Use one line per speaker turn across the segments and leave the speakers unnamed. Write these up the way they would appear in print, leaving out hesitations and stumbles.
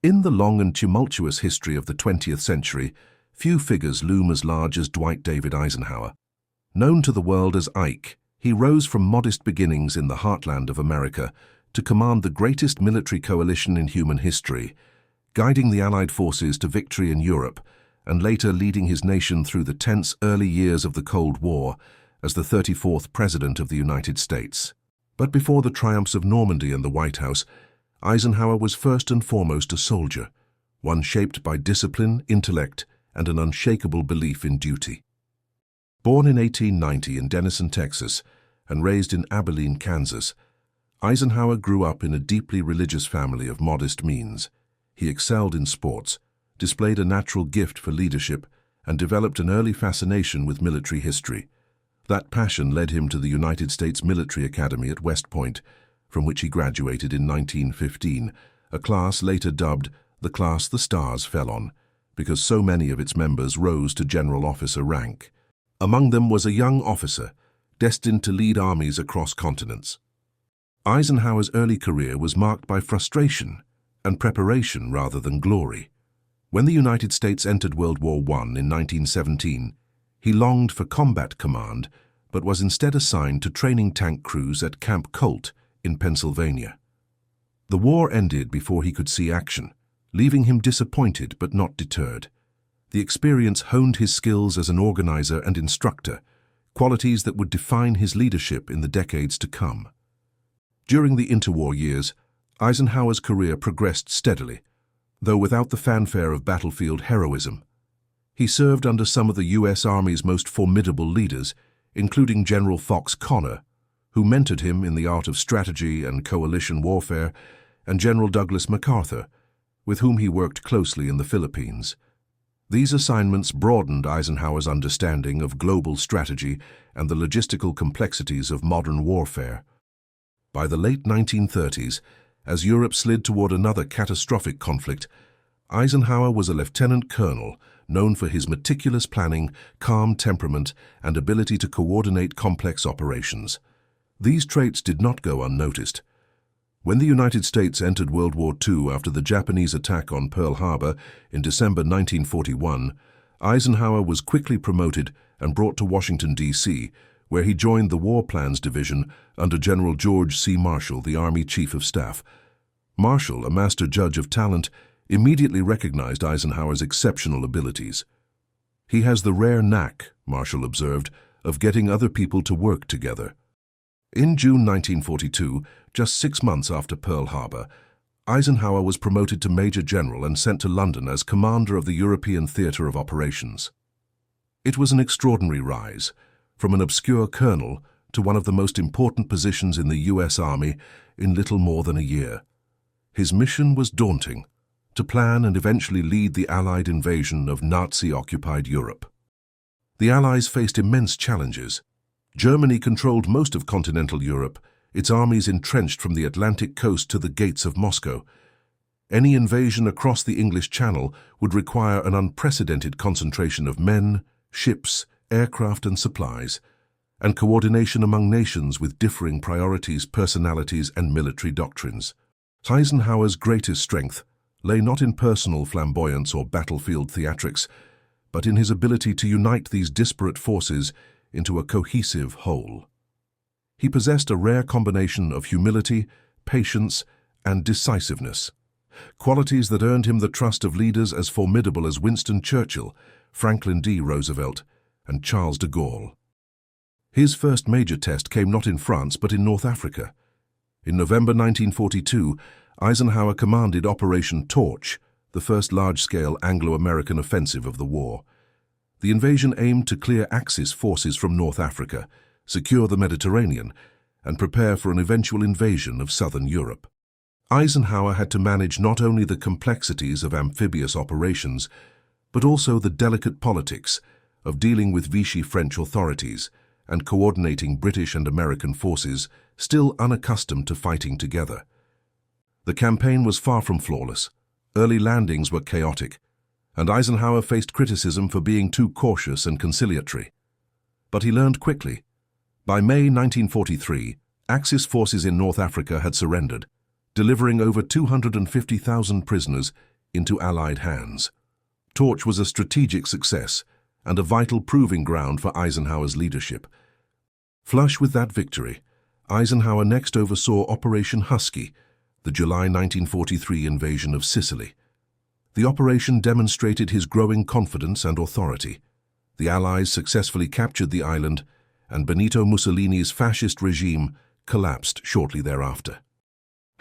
In the long and tumultuous history of the 20th century, few figures loom as large as Dwight David Eisenhower. Known to the world as Ike, he rose from modest beginnings in the heartland of America to command the greatest military coalition in human history, guiding the Allied forces to victory in Europe and later leading his nation through the tense early years of the Cold War as the 34th President of the United States. But before the triumphs of Normandy and the White House, Eisenhower was first and foremost a soldier, one shaped by discipline, intellect, and an unshakable belief in duty. Born in 1890 in Denison, Texas, and raised in Abilene, Kansas, Eisenhower grew up in a deeply religious family of modest means. He excelled in sports, displayed a natural gift for leadership, and developed an early fascination with military history. That passion led him to the United States Military Academy at West Point, from which he graduated in 1915, a class later dubbed the class the stars fell on, because so many of its members rose to general officer rank. Among them was a young officer, destined to lead armies across continents. Eisenhower's early career was marked by frustration and preparation rather than glory. When the United States entered World War I in 1917, he longed for combat command, but was instead assigned to training tank crews at Camp Colt in Pennsylvania. The war ended before he could see action, leaving him disappointed but not deterred. The experience honed his skills as an organizer and instructor, qualities that would define his leadership in the decades to come. During the interwar years, Eisenhower's career progressed steadily, though without the fanfare of battlefield heroism. He served under some of the U.S. Army's most formidable leaders, including General Fox Connor, who mentored him in the art of strategy and coalition warfare, and General Douglas MacArthur, with whom he worked closely in the Philippines. These assignments broadened Eisenhower's understanding of global strategy and the logistical complexities of modern warfare. By the late 1930s, as Europe slid toward another catastrophic conflict, Eisenhower was a lieutenant colonel known for his meticulous planning, calm temperament, and ability to coordinate complex operations. These traits did not go unnoticed. When the United States entered World War II after the Japanese attack on Pearl Harbor in December 1941, Eisenhower was quickly promoted and brought to Washington, D.C., where he joined the War Plans Division under General George C. Marshall, the Army Chief of Staff. Marshall, a master judge of talent, immediately recognized Eisenhower's exceptional abilities. "He has the rare knack," Marshall observed, "of getting other people to work together." In June 1942, just 6 months after Pearl Harbor, Eisenhower was promoted to Major General and sent to London as commander of the European Theatre of Operations. It was an extraordinary rise, from an obscure colonel to one of the most important positions in the U.S. Army in little more than a year. His mission was daunting: to plan and eventually lead the Allied invasion of Nazi-occupied Europe. The Allies faced immense challenges. Germany controlled most of continental Europe, its armies entrenched from the Atlantic coast to the gates of Moscow. Any invasion across the English Channel would require an unprecedented concentration of men, ships, aircraft and supplies, and coordination among nations with differing priorities, personalities, and military doctrines. Eisenhower's greatest strength lay not in personal flamboyance or battlefield theatrics, but in his ability to unite these disparate forces into a cohesive whole. He possessed a rare combination of humility, patience, and decisiveness, qualities that earned him the trust of leaders as formidable as Winston Churchill, Franklin D. Roosevelt, and Charles de Gaulle. His first major test came not in France but in North Africa. In November 1942, Eisenhower commanded Operation Torch, the first large-scale Anglo-American offensive of the war. The invasion aimed to clear Axis forces from North Africa, secure the Mediterranean, and prepare for an eventual invasion of southern Europe. Eisenhower had to manage not only the complexities of amphibious operations, but also the delicate politics of dealing with Vichy French authorities and coordinating British and American forces still unaccustomed to fighting together. The campaign was far from flawless. Early landings were chaotic, and Eisenhower faced criticism for being too cautious and conciliatory. But he learned quickly. By May 1943, Axis forces in North Africa had surrendered, delivering over 250,000 prisoners into Allied hands. Torch was a strategic success and a vital proving ground for Eisenhower's leadership. Flush with that victory, Eisenhower next oversaw Operation Husky, the July 1943 invasion of Sicily. The operation demonstrated his growing confidence and authority. The Allies successfully captured the island, and Benito Mussolini's fascist regime collapsed shortly thereafter.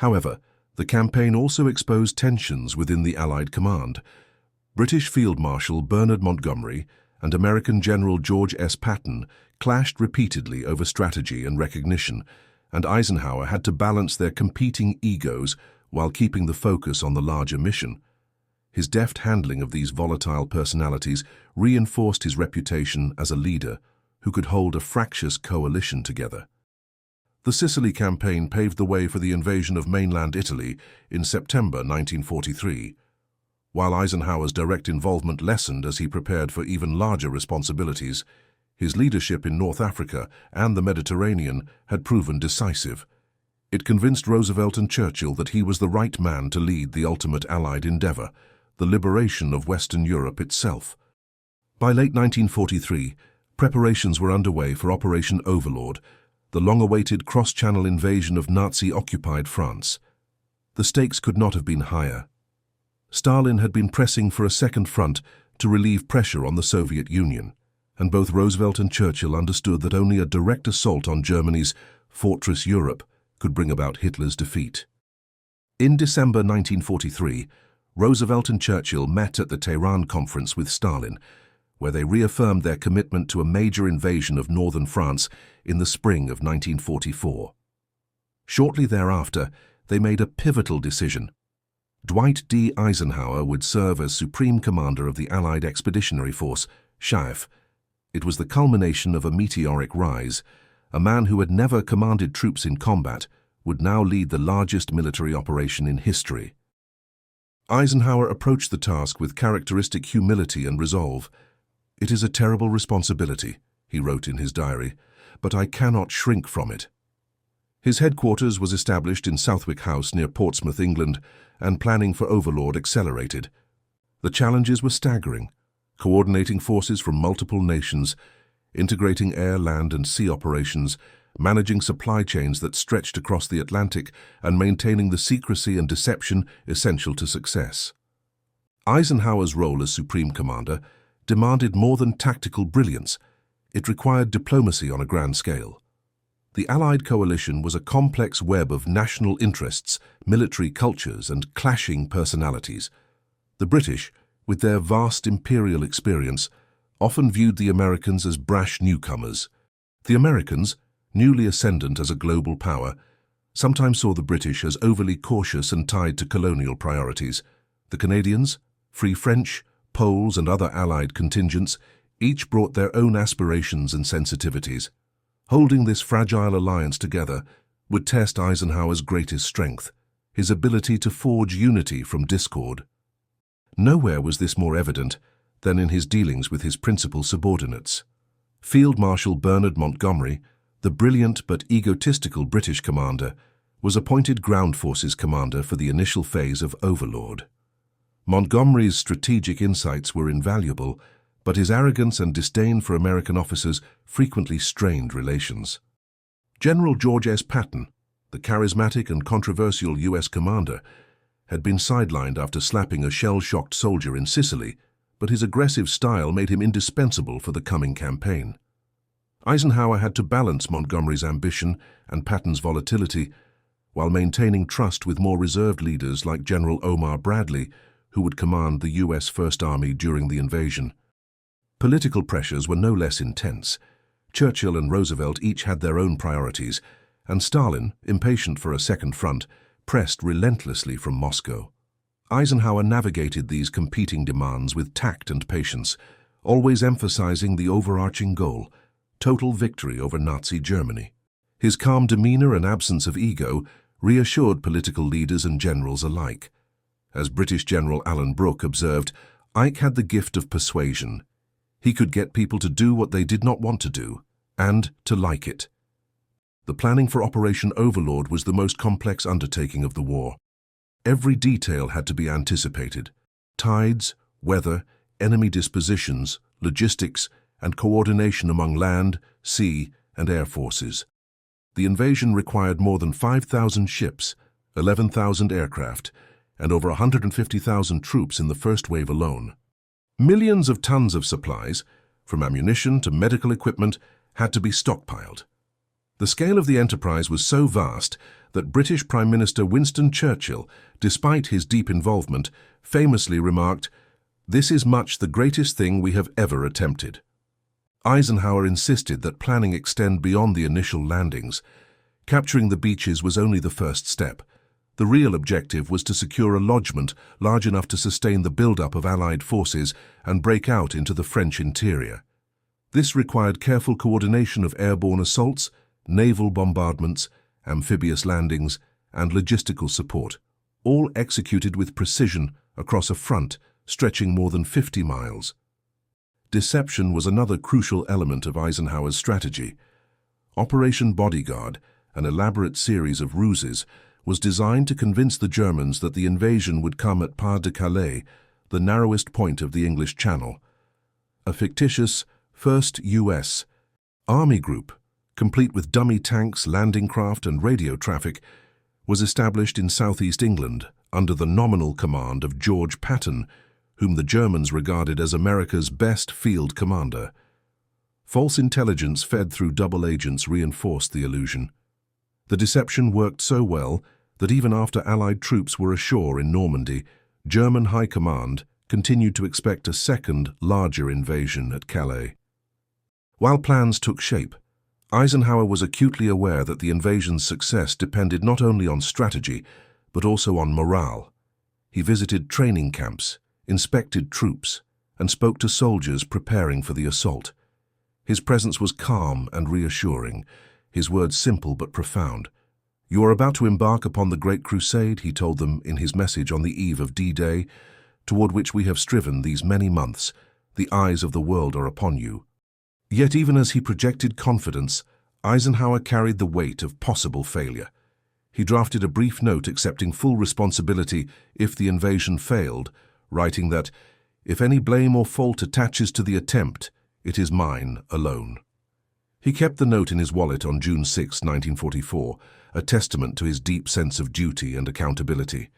However, the campaign also exposed tensions within the Allied command. British Field Marshal Bernard Montgomery and American General George S. Patton clashed repeatedly over strategy and recognition, and Eisenhower had to balance their competing egos while keeping the focus on the larger mission. His deft handling of these volatile personalities reinforced his reputation as a leader who could hold a fractious coalition together. The Sicily campaign paved the way for the invasion of mainland Italy in September 1943. While Eisenhower's direct involvement lessened as he prepared for even larger responsibilities, his leadership in North Africa and the Mediterranean had proven decisive. It convinced Roosevelt and Churchill that he was the right man to lead the ultimate Allied endeavor, the liberation of Western Europe itself. By late 1943, preparations were underway for Operation Overlord, the long-awaited cross-channel invasion of Nazi-occupied France. The stakes could not have been higher. Stalin had been pressing for a second front to relieve pressure on the Soviet Union, and both Roosevelt and Churchill understood that only a direct assault on Germany's fortress Europe could bring about Hitler's defeat. In December 1943, Roosevelt and Churchill met at the Tehran Conference with Stalin, where they reaffirmed their commitment to a major invasion of northern France in the spring of 1944. Shortly thereafter, they made a pivotal decision. Dwight D. Eisenhower would serve as Supreme Commander of the Allied Expeditionary Force, SHAEF. It was the culmination of a meteoric rise. A man who had never commanded troops in combat would now lead the largest military operation in history. Eisenhower approached the task with characteristic humility and resolve. "It is a terrible responsibility," he wrote in his diary, "but I cannot shrink from it." His headquarters was established in Southwick House near Portsmouth, England, and planning for Overlord accelerated. The challenges were staggering: coordinating forces from multiple nations, integrating air, land, and sea operations, managing supply chains that stretched across the Atlantic, and maintaining the secrecy and deception essential to success. Eisenhower's role as Supreme Commander demanded more than tactical brilliance. It required diplomacy on a grand scale. The Allied coalition was a complex web of national interests, military cultures, and clashing personalities. The British, with their vast imperial experience, often viewed the Americans as brash newcomers. The Americans, newly ascendant as a global power, sometimes saw the British as overly cautious and tied to colonial priorities. The Canadians, Free French, Poles, and other Allied contingents each brought their own aspirations and sensitivities. Holding this fragile alliance together would test Eisenhower's greatest strength, his ability to forge unity from discord. Nowhere was this more evident than in his dealings with his principal subordinates. Field Marshal Bernard Montgomery, the brilliant but egotistical British commander, was appointed Ground Forces Commander for the initial phase of Overlord. Montgomery's strategic insights were invaluable, but his arrogance and disdain for American officers frequently strained relations. General George S. Patton, the charismatic and controversial U.S. commander, had been sidelined after slapping a shell-shocked soldier in Sicily, but his aggressive style made him indispensable for the coming campaign. Eisenhower had to balance Montgomery's ambition and Patton's volatility, while maintaining trust with more reserved leaders like General Omar Bradley, who would command the U.S. First Army during the invasion. Political pressures were no less intense. Churchill and Roosevelt each had their own priorities, and Stalin, impatient for a second front, pressed relentlessly from Moscow. Eisenhower navigated these competing demands with tact and patience, always emphasizing the overarching goal: total victory over Nazi Germany. His calm demeanor and absence of ego reassured political leaders and generals alike. As British General Alan Brooke observed, Ike had the gift of persuasion. He could get people to do what they did not want to do, and to like it. The planning for Operation Overlord was the most complex undertaking of the war. Every detail had to be anticipated. Tides, weather, enemy dispositions, logistics, and coordination among land, sea, and air forces. The invasion required more than 5,000 ships, 11,000 aircraft, and over 150,000 troops in the first wave alone. Millions of tons of supplies, from ammunition to medical equipment, had to be stockpiled. The scale of the enterprise was so vast that British Prime Minister Winston Churchill, despite his deep involvement, famously remarked, "This is much the greatest thing we have ever attempted." Eisenhower insisted that planning extend beyond the initial landings. Capturing the beaches was only the first step. The real objective was to secure a lodgment large enough to sustain the build-up of Allied forces and break out into the French interior. This required careful coordination of airborne assaults, naval bombardments, amphibious landings, and logistical support, all executed with precision across a front stretching more than 50 miles. Deception was another crucial element of Eisenhower's strategy. Operation Bodyguard, an elaborate series of ruses, was designed to convince the Germans that the invasion would come at Pas de Calais, the narrowest point of the English Channel. A fictitious 1st U.S. Army group, complete with dummy tanks, landing craft, and radio traffic, was established in southeast England under the nominal command of George Patton, whom the Germans regarded as America's best field commander. False intelligence fed through double agents reinforced the illusion. The deception worked so well that even after Allied troops were ashore in Normandy, German High Command continued to expect a second, larger invasion at Calais. While plans took shape, Eisenhower was acutely aware that the invasion's success depended not only on strategy, but also on morale. He visited training camps, inspected troops, and spoke to soldiers preparing for the assault. His presence was calm and reassuring, his words simple but profound. "You are about to embark upon the Great Crusade," he told them in his message on the eve of D-Day, "toward which we have striven these many months. The eyes of the world are upon you." Yet even as he projected confidence, Eisenhower carried the weight of possible failure. He drafted a brief note accepting full responsibility if the invasion failed, writing that, "If any blame or fault attaches to the attempt, it is mine alone." He kept the note in his wallet on June 6, 1944, a testament to his deep sense of duty and accountability.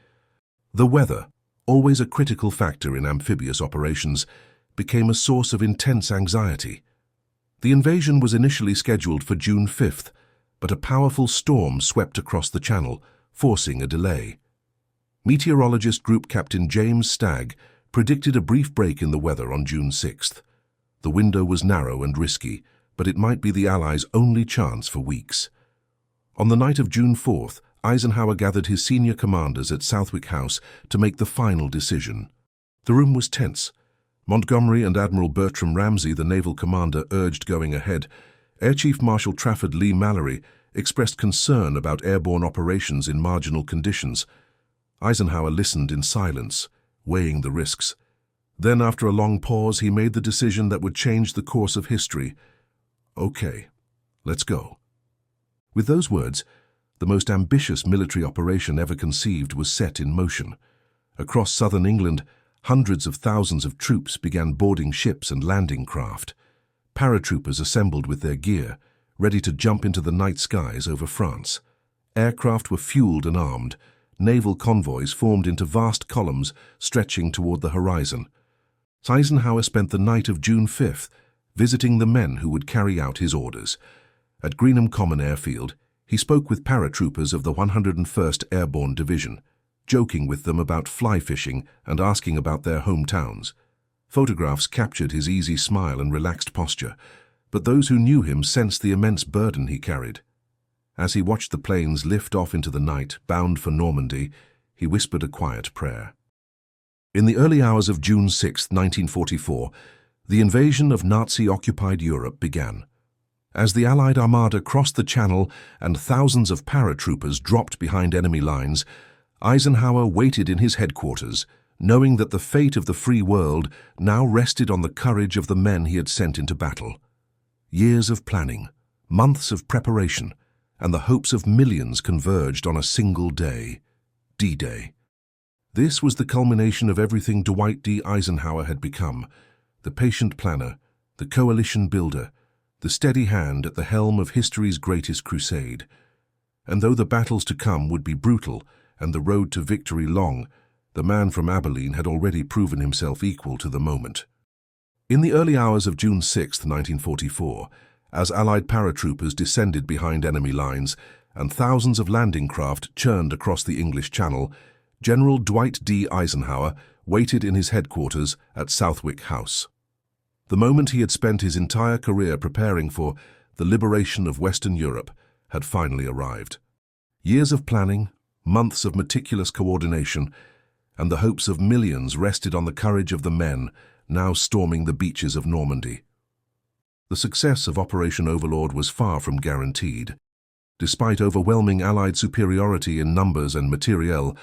The weather, always a critical factor in amphibious operations, became a source of intense anxiety. The invasion was initially scheduled for June 5th, but a powerful storm swept across the channel, forcing a delay. Meteorologist Group Captain James Stagg predicted a brief break in the weather on June 6th. The window was narrow and risky, but it might be the Allies' only chance for weeks. On the night of June 4th, Eisenhower gathered his senior commanders at Southwick House to make the final decision. The room was tense. Montgomery and Admiral Bertram Ramsay, the naval commander, urged going ahead. Air Chief Marshal Trafford Leigh-Mallory expressed concern about airborne operations in marginal conditions. Eisenhower listened in silence, weighing the risks. Then, after a long pause, he made the decision that would change the course of history. "Okay, let's go." With those words, the most ambitious military operation ever conceived was set in motion. Across southern England, hundreds of thousands of troops began boarding ships and landing craft. Paratroopers assembled with their gear, ready to jump into the night skies over France. Aircraft were fueled and armed. Naval convoys formed into vast columns stretching toward the horizon. Eisenhower spent the night of June 5th visiting the men who would carry out his orders. At Greenham Common Airfield, he spoke with paratroopers of the 101st Airborne Division, joking with them about fly fishing and asking about their hometowns. Photographs captured his easy smile and relaxed posture, but those who knew him sensed the immense burden he carried. As he watched the planes lift off into the night, bound for Normandy, he whispered a quiet prayer. In the early hours of June 6, 1944, the invasion of Nazi-occupied Europe began. As the Allied Armada crossed the Channel and thousands of paratroopers dropped behind enemy lines, Eisenhower waited in his headquarters, knowing that the fate of the free world now rested on the courage of the men he had sent into battle. Years of planning, months of preparation, and the hopes of millions converged on a single day, D-Day. This was the culmination of everything Dwight D. Eisenhower had become, the patient planner, the coalition builder, the steady hand at the helm of history's greatest crusade. And though the battles to come would be brutal and the road to victory long, the man from Abilene had already proven himself equal to the moment. In the early hours of June 6, 1944, as Allied paratroopers descended behind enemy lines and thousands of landing craft churned across the English Channel, General Dwight D. Eisenhower waited in his headquarters at Southwick House. The moment he had spent his entire career preparing for, the liberation of Western Europe, had finally arrived. Years of planning, months of meticulous coordination, and the hopes of millions rested on the courage of the men now storming the beaches of Normandy. The success of Operation Overlord was far from guaranteed. Despite overwhelming Allied superiority in numbers and materiel,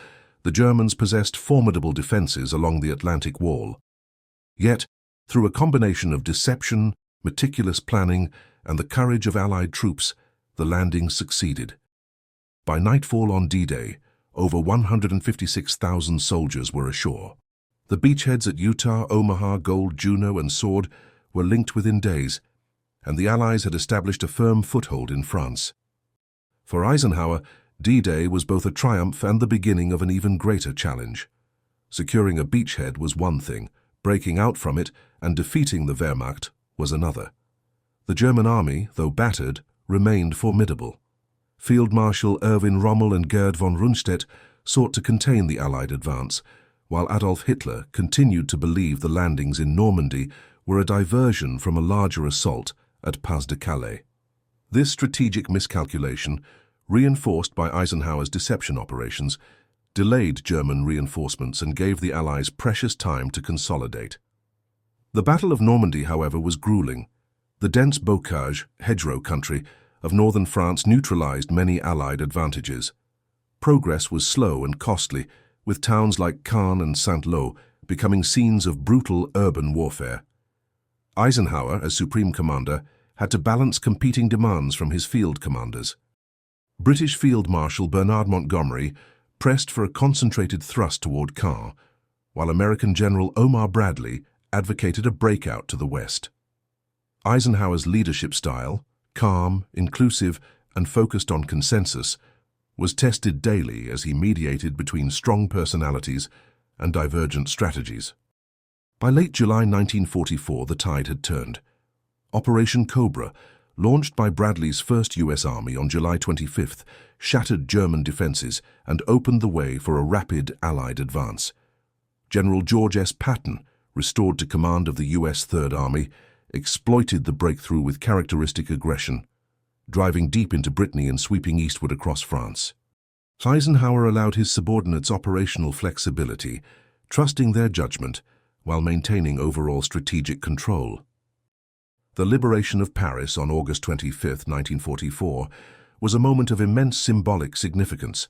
the Germans possessed formidable defenses along the Atlantic Wall. Yet, through a combination of deception, meticulous planning, and the courage of Allied troops, the landing succeeded. By nightfall on D-Day, over 156,000 soldiers were ashore. The beachheads at Utah, Omaha, Gold, Juneau, and Sword were linked within days, and the Allies had established a firm foothold in France. For Eisenhower, D-Day was both a triumph and the beginning of an even greater challenge. Securing a beachhead was one thing, breaking out from it and defeating the Wehrmacht was another. The German army, though battered, remained formidable. Field Marshal Erwin Rommel and Gerd von Rundstedt sought to contain the Allied advance, while Adolf Hitler continued to believe the landings in Normandy were a diversion from a larger assault at Pas-de-Calais. This strategic miscalculation, reinforced by Eisenhower's deception operations, delayed German reinforcements and gave the Allies precious time to consolidate. The Battle of Normandy, however, was grueling. The dense bocage, hedgerow country, of northern France neutralized many Allied advantages. Progress was slow and costly, with towns like Caen and Saint-Lô becoming scenes of brutal urban warfare. Eisenhower, as Supreme Commander, had to balance competing demands from his field commanders. British Field Marshal Bernard Montgomery pressed for a concentrated thrust toward Caen, while American General Omar Bradley advocated a breakout to the west. Eisenhower's leadership style, calm, inclusive, and focused on consensus, was tested daily as he mediated between strong personalities and divergent strategies. By late July 1944, the tide had turned. Operation Cobra, launched by Bradley's 1st U.S. Army on July 25th, shattered German defenses and opened the way for a rapid Allied advance. General George S. Patton, restored to command of the U.S. Third Army, exploited the breakthrough with characteristic aggression, driving deep into Brittany and sweeping eastward across France. Eisenhower allowed his subordinates operational flexibility, trusting their judgment while maintaining overall strategic control. The liberation of Paris on August 25, 1944, was a moment of immense symbolic significance.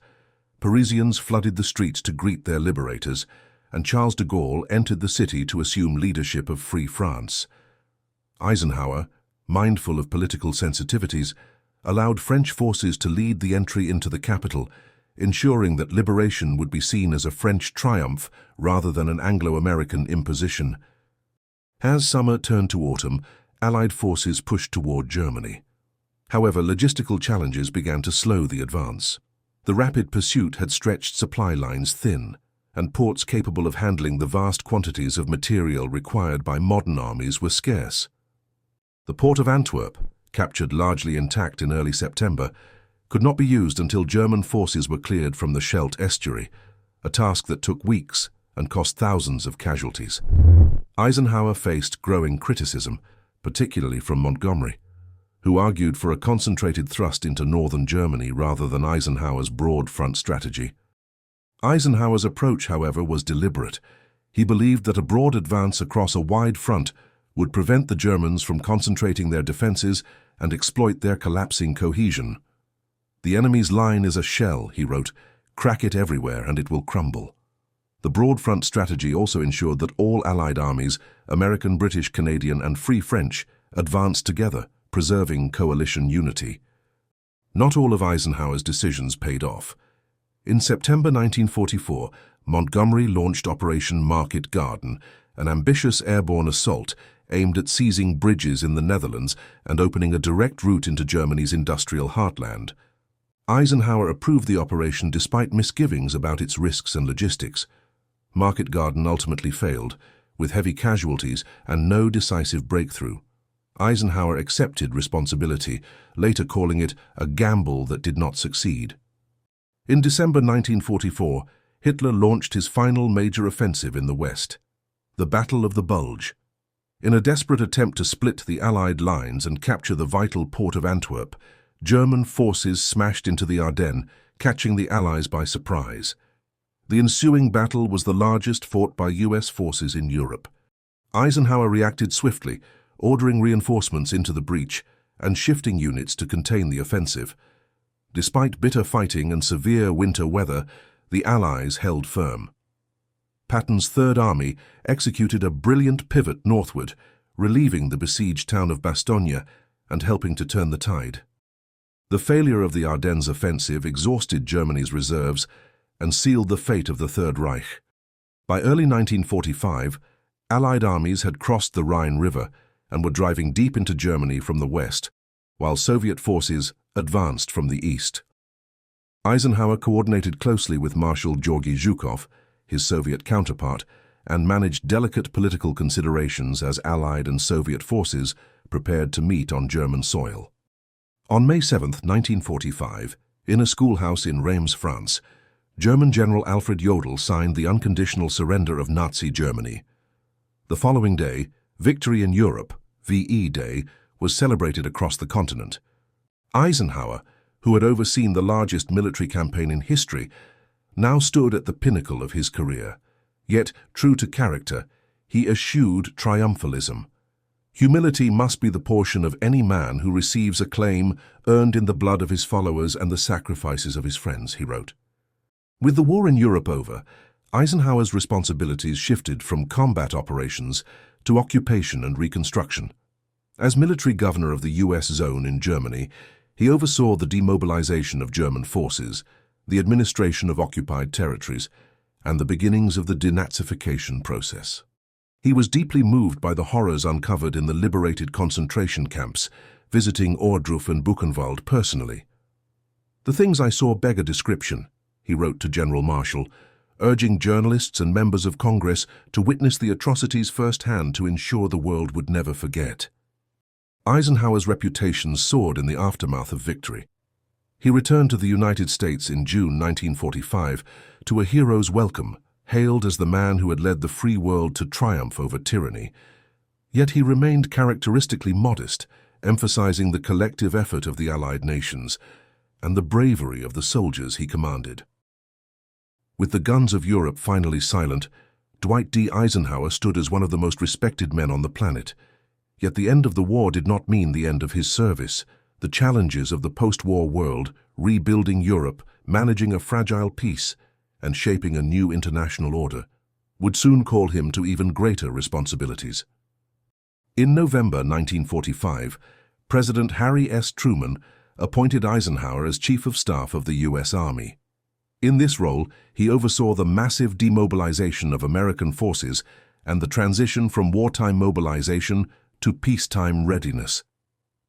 Parisians flooded the streets to greet their liberators, and Charles de Gaulle entered the city to assume leadership of Free France. Eisenhower, mindful of political sensitivities, allowed French forces to lead the entry into the capital, ensuring that liberation would be seen as a French triumph rather than an Anglo-American imposition. As summer turned to autumn, Allied forces pushed toward Germany. However, logistical challenges began to slow the advance. The rapid pursuit had stretched supply lines thin, and ports capable of handling the vast quantities of material required by modern armies were scarce. The port of Antwerp, captured largely intact in early September, could not be used until German forces were cleared from the Scheldt estuary, a task that took weeks and cost thousands of casualties. Eisenhower faced growing criticism, particularly from Montgomery, who argued for a concentrated thrust into northern Germany rather than Eisenhower's broad front strategy. Eisenhower's approach, however, was deliberate. He believed that a broad advance across a wide front would prevent the Germans from concentrating their defenses and exploit their collapsing cohesion. "The enemy's line is a shell," he wrote. "Crack it everywhere and it will crumble." The broad front strategy also ensured that all Allied armies, American, British, Canadian, and Free French, advanced together, preserving coalition unity. Not all of Eisenhower's decisions paid off. In September 1944, Montgomery launched Operation Market Garden, an ambitious airborne assault aimed at seizing bridges in the Netherlands and opening a direct route into Germany's industrial heartland. Eisenhower approved the operation despite misgivings about its risks and logistics. Market Garden ultimately failed, with heavy casualties and no decisive breakthrough. Eisenhower accepted responsibility, later calling it a gamble that did not succeed. In December 1944, Hitler launched his final major offensive in the West, the Battle of the Bulge. In a desperate attempt to split the Allied lines and capture the vital port of Antwerp, German forces smashed into the Ardennes, catching the Allies by surprise. The ensuing battle was the largest fought by US forces in Europe. Eisenhower reacted swiftly, ordering reinforcements into the breach and shifting units to contain the offensive. Despite bitter fighting and severe winter weather, the Allies held firm. Patton's Third Army executed a brilliant pivot northward, relieving the besieged town of Bastogne and helping to turn the tide. The failure of the Ardennes offensive exhausted Germany's reserves and sealed the fate of the Third Reich. By early 1945, Allied armies had crossed the Rhine River and were driving deep into Germany from the west, while Soviet forces advanced from the east. Eisenhower coordinated closely with Marshal Georgy Zhukov, his Soviet counterpart, and managed delicate political considerations as Allied and Soviet forces prepared to meet on German soil. On May 7, 1945, in a schoolhouse in Reims, France, German General Alfred Jodl signed the unconditional surrender of Nazi Germany. The following day, Victory in Europe, VE Day, was celebrated across the continent. Eisenhower, who had overseen the largest military campaign in history, now stood at the pinnacle of his career. Yet, true to character, he eschewed triumphalism. Humility must be the portion of any man who receives acclaim earned in the blood of his followers and the sacrifices of his friends, he wrote. With the war in Europe over, Eisenhower's responsibilities shifted from combat operations to occupation and reconstruction. As military governor of the U.S. zone in Germany, he oversaw the demobilization of German forces, the administration of occupied territories, and the beginnings of the denazification process. He was deeply moved by the horrors uncovered in the liberated concentration camps, visiting Ohrdruf and Buchenwald personally. "The things I saw beg a description," he wrote to General Marshall, urging journalists and members of Congress to witness the atrocities firsthand to ensure the world would never forget. Eisenhower's reputation soared in the aftermath of victory. He returned to the United States in June 1945 to a hero's welcome, hailed as the man who had led the free world to triumph over tyranny. Yet he remained characteristically modest, emphasizing the collective effort of the Allied nations and the bravery of the soldiers he commanded. With the guns of Europe finally silent, Dwight D. Eisenhower stood as one of the most respected men on the planet. Yet the end of the war did not mean the end of his service. The challenges of the post-war world, rebuilding Europe, managing a fragile peace, and shaping a new international order, would soon call him to even greater responsibilities. In November 1945, President Harry S. Truman appointed Eisenhower as Chief of Staff of the U.S. Army. In this role, he oversaw the massive demobilization of American forces and the transition from wartime mobilization to peacetime readiness.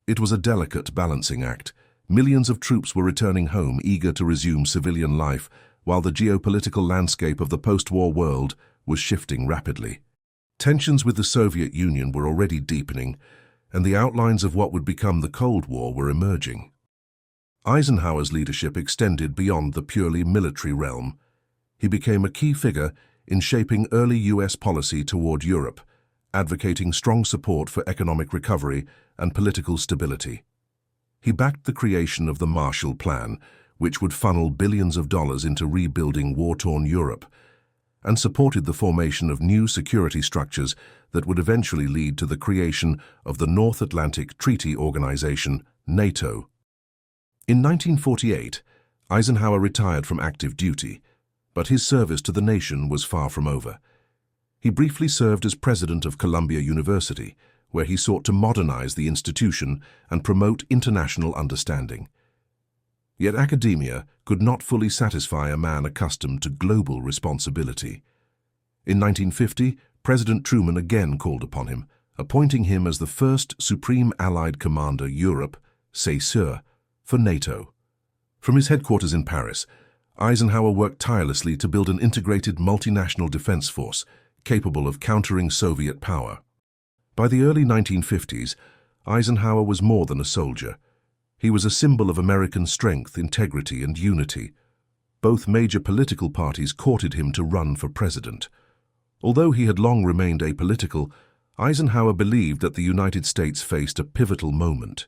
It was a delicate balancing act. Millions of troops were returning home eager to resume civilian life, while the geopolitical landscape of the post-war world was shifting rapidly. Tensions with the Soviet Union were already deepening, and the outlines of what would become the Cold War were emerging. Eisenhower's leadership extended beyond the purely military realm. He became a key figure in shaping early U.S. policy toward Europe, advocating strong support for economic recovery and political stability. He backed the creation of the Marshall Plan, which would funnel billions of dollars into rebuilding war-torn Europe, and supported the formation of new security structures that would eventually lead to the creation of the North Atlantic Treaty Organization, NATO. In 1948, Eisenhower retired from active duty, but his service to the nation was far from over. He briefly served as president of Columbia University, where he sought to modernize the institution and promote international understanding. Yet academia could not fully satisfy a man accustomed to global responsibility. In 1950, President Truman again called upon him, appointing him as the first Supreme Allied Commander Europe, decisive, for NATO. From his headquarters in Paris, Eisenhower worked tirelessly to build an integrated multinational defense force capable of countering Soviet power. By the early 1950s, Eisenhower was more than a soldier. He was a symbol of American strength, integrity, and unity. Both major political parties courted him to run for president. Although he had long remained apolitical, Eisenhower believed that the United States faced a pivotal moment.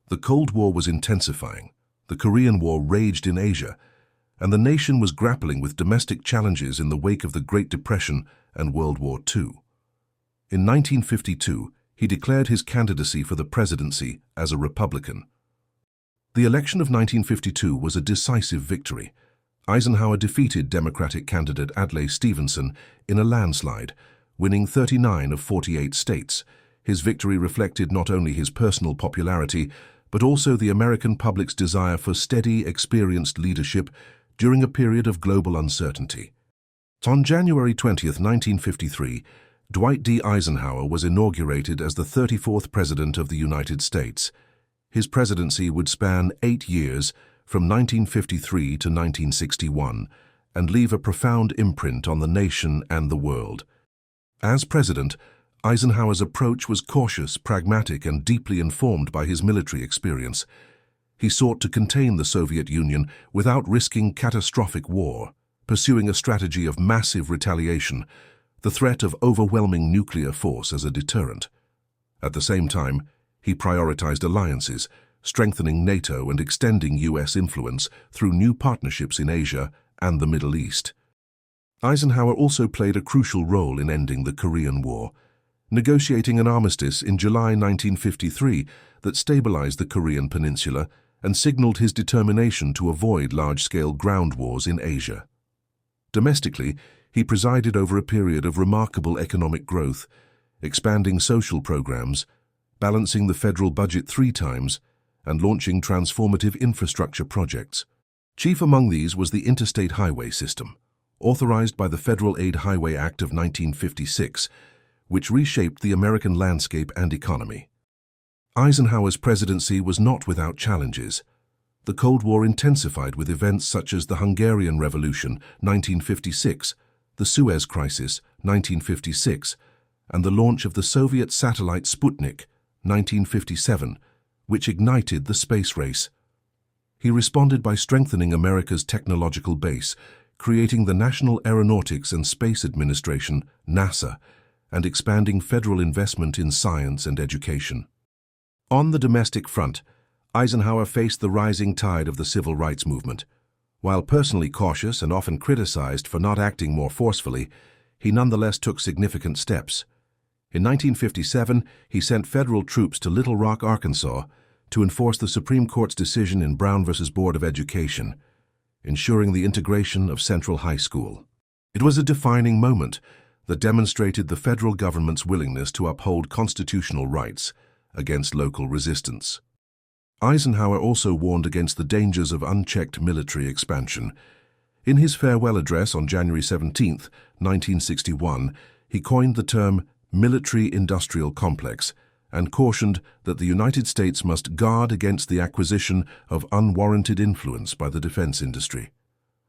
The Cold War was intensifying, the Korean War raged in Asia, and the nation was grappling with domestic challenges in the wake of the Great Depression and World War II. In 1952, he declared his candidacy for the presidency as a Republican. The election of 1952 was a decisive victory. Eisenhower defeated Democratic candidate Adlai Stevenson in a landslide, winning 39 of 48 states. His victory reflected not only his personal popularity, but also the American public's desire for steady, experienced leadership during a period of global uncertainty. On January 20, 1953, Dwight D. Eisenhower was inaugurated as the 34th President of the United States. His presidency would span 8 years, from 1953 to 1961, and leave a profound imprint on the nation and the world. As president, Eisenhower's approach was cautious, pragmatic, and deeply informed by his military experience. He sought to contain the Soviet Union without risking catastrophic war, pursuing a strategy of massive retaliation, the threat of overwhelming nuclear force as a deterrent. At the same time, he prioritized alliances, strengthening NATO and extending U.S. influence through new partnerships in Asia and the Middle East. Eisenhower also played a crucial role in ending the Korean War, negotiating an armistice in July 1953 that stabilized the Korean peninsula and signaled his determination to avoid large-scale ground wars in Asia. Domestically, he presided over a period of remarkable economic growth, expanding social programs, balancing the federal budget 3 times, and launching transformative infrastructure projects. Chief among these was the interstate highway system, authorized by the Federal Aid Highway Act of 1956, which reshaped the American landscape and economy. Eisenhower's presidency was not without challenges. The Cold War intensified with events such as the Hungarian Revolution, 1956, the Suez Crisis, 1956, and the launch of the Soviet satellite Sputnik, 1957, which ignited the space race. He responded by strengthening America's technological base, creating the National Aeronautics and Space Administration, NASA, and expanding federal investment in science and education. On the domestic front, Eisenhower faced the rising tide of the civil rights movement. While personally cautious and often criticized for not acting more forcefully, he nonetheless took significant steps. In 1957, he sent federal troops to Little Rock, Arkansas, to enforce the Supreme Court's decision in Brown v. Board of Education, ensuring the integration of Central High School. It was a defining moment that demonstrated the federal government's willingness to uphold constitutional rights against local resistance. Eisenhower also warned against the dangers of unchecked military expansion. In his farewell address on January 17, 1961, he coined the term military-industrial complex and cautioned that the United States must guard against the acquisition of unwarranted influence by the defense industry.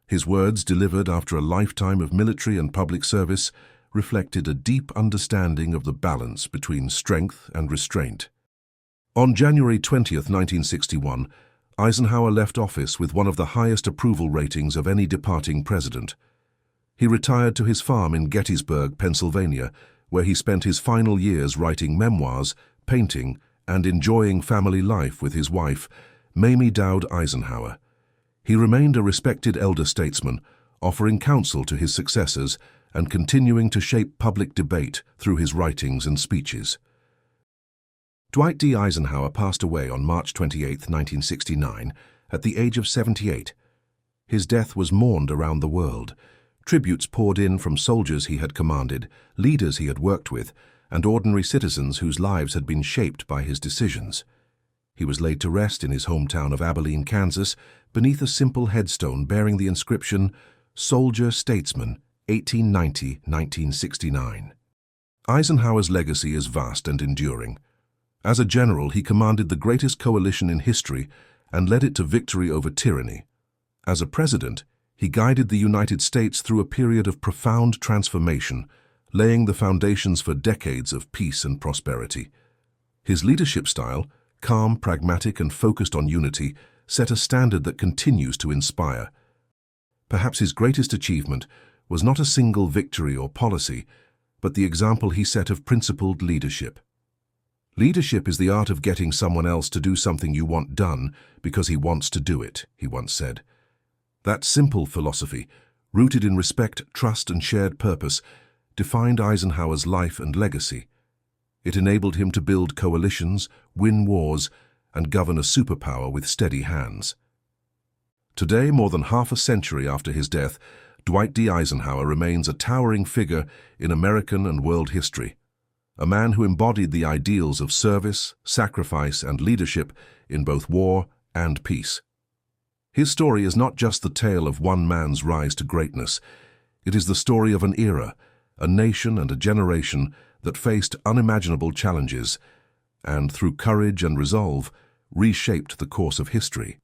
His words, delivered after a lifetime of military and public service, reflected a deep understanding of the balance between strength and restraint. On January 20, 1961, Eisenhower left office with one of the highest approval ratings of any departing president. He retired to his farm in Gettysburg, Pennsylvania, where he spent his final years writing memoirs, painting, and enjoying family life with his wife, Mamie Dowd Eisenhower. He remained a respected elder statesman, offering counsel to his successors and continuing to shape public debate through his writings and speeches. Dwight D. Eisenhower passed away on March 28, 1969, at the age of 78. His death was mourned around the world. Tributes poured in from soldiers he had commanded, leaders he had worked with, and ordinary citizens whose lives had been shaped by his decisions. He was laid to rest in his hometown of Abilene, Kansas, beneath a simple headstone bearing the inscription, Soldier Statesman, 1890–1969. Eisenhower's legacy is vast and enduring. As a general, he commanded the greatest coalition in history and led it to victory over tyranny. As a president, he guided the United States through a period of profound transformation, laying the foundations for decades of peace and prosperity. His leadership style, calm, pragmatic, and focused on unity, set a standard that continues to inspire. Perhaps his greatest achievement was not a single victory or policy, but the example he set of principled leadership. Leadership is the art of getting someone else to do something you want done because he wants to do it, he once said. That simple philosophy, rooted in respect, trust, and shared purpose, defined Eisenhower's life and legacy. It enabled him to build coalitions, win wars, and govern a superpower with steady hands. Today, more than half a century after his death, Dwight D. Eisenhower remains a towering figure in American and world history. A man who embodied the ideals of service, sacrifice, and leadership in both war and peace. His story is not just the tale of one man's rise to greatness. It is the story of an era, a nation and a generation that faced unimaginable challenges and, through courage and resolve, reshaped the course of history.